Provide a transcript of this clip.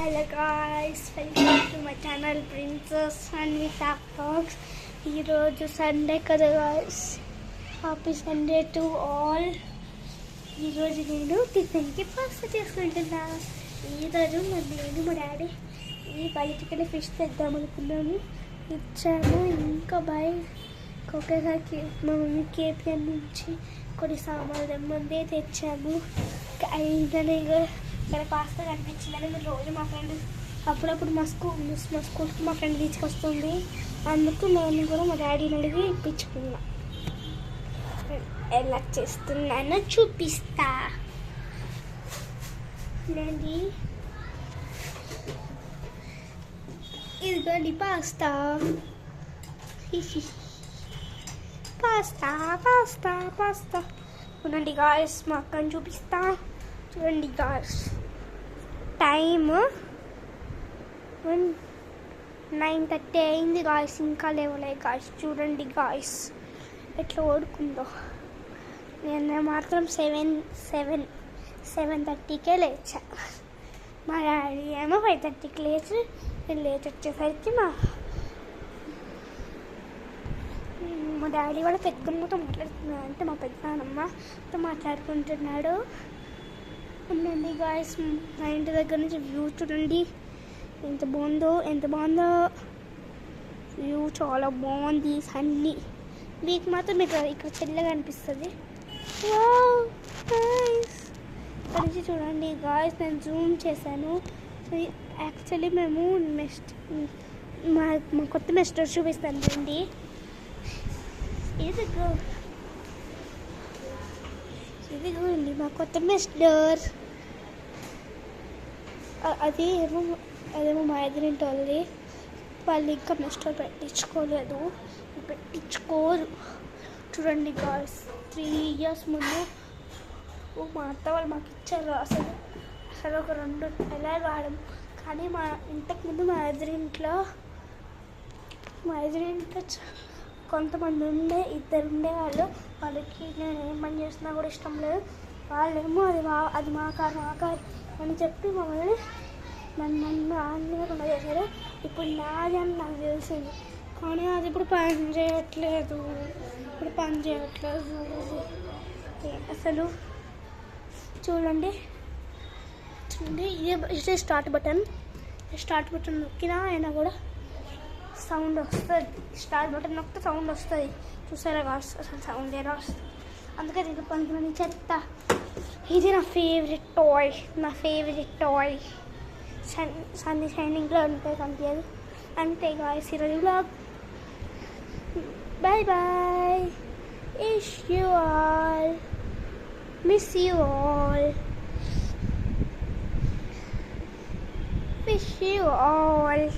Hello guys, welcome to my channel princess Anvitha vlogs. ఈరోజు Sunday కదా guys, happy Sunday to all. ఈరోజు నేను టిఫిన్కి పాస్తా చేసుకుంటున్నా. ఈరోజు నేను మా డాడీ బయటికి ఫిష్ తెద్దాం అనుకున్నాను, ఇచ్చాము. ఇంకా ఒకేసారి మా మమ్మీ కేపీఎన్ నుంచి కొన్ని సామాన్లు తెమ్మందే తెచ్చాము. ఇక్కడ పాస్తా కనిపించిందని మీరు రోజు మా ఫ్రెండ్ అప్పుడప్పుడు మా స్కూల్కి మా ఫ్రెండ్ తీసుకొస్తుంది. అందుకు నేను కూడా మా డాడీని అడిగి ఇప్పించుకున్నా. ఎలా చేస్తున్నానో చూపిస్తా. నేను ఇదిగోండి పాస్తా. పాస్తా పాస్తా పాస్తా చూడండి గాయస్, మా అక్కని చూపిస్తా. చూడండి గాయస్, టైమ్ 9:30 అయింది గాయస్, ఇంకా లేవలే గాయస్. చూడండి గాయస్ ఎట్లా ఓడుకుందో. నేను మాత్రం 7:30కే లేచా. మా డాడీ ఏమో 5:30కి లేచి నేను లేచి వచ్చేసరికి మా డాడీ వాళ్ళ పెద్దమ్మతో మాట్లాడుతున్నాడు, అంటే మా పెద్దనాన్నమ్మతో మాట్లాడుకుంటున్నాడు. ఉండండి గాయస్, మా ఇంటి దగ్గర నుంచి వ్యూ చూడండి ఎంత బాగుందో వ్యూ. చాలా బాగుంది సన్నీ. మీకు మాత్రం ఇక్కడ చెల్లగా అనిపిస్తుంది. ఇక్కడ నుంచి చూడండి గాయస్, నేను జూమ్ చేశాను. యాక్చువల్లీ మేము మా కొత్త మెస్టర్ చూపిస్తాను రండి. ఇదిగోండి మా కొత్త మెస్టర్. అదేమో మా ఎదురింటి వాళ్ళు ఇంకా మెస్టర్ పెట్టించుకోరు. చూడండి గాయ్స్, 3 years ముందు మా అత్త వాళ్ళు మాకు ఇచ్చారు. అసలు ఒక 2 నెలలు వాడము. కానీ ఇంతకుముందు మా ఎదురింట్లో కొంతమంది ఇద్దరు ఉండేవాళ్ళు. వాళ్ళకి నేను ఏం పని చేస్తున్నా కూడా ఇష్టం లేదు. వాళ్ళేమో అది మా కారు అని చెప్పి మమ్మల్ని నన్ను ఆన్లైన్ చేశారు. ఇప్పుడు నాది అని నాకు తెలిసింది, కానీ అది ఇప్పుడు పని చేయట్లేదు. అసలు చూడండి ఇదే స్టార్ట్ బటన్ నొక్కినా అయినా కూడా సౌండ్ వస్తుంది. స్టార్ట్ బటన్ నొక్కితే సౌండ్ వస్తుంది. చూసారా కాదు, అసలు సౌండ్ ఎలా వస్తుంది. అందుకే దీనికి పనుకుని చెత్త. ఇది నా ఫేవరెట్ టాయ్. సన్నీ షైనింగ్లో ఉంటాయి కనిపించదు. అంతే గాయ్స్ ఈరోజు vlog. Bye bye. Miss you all.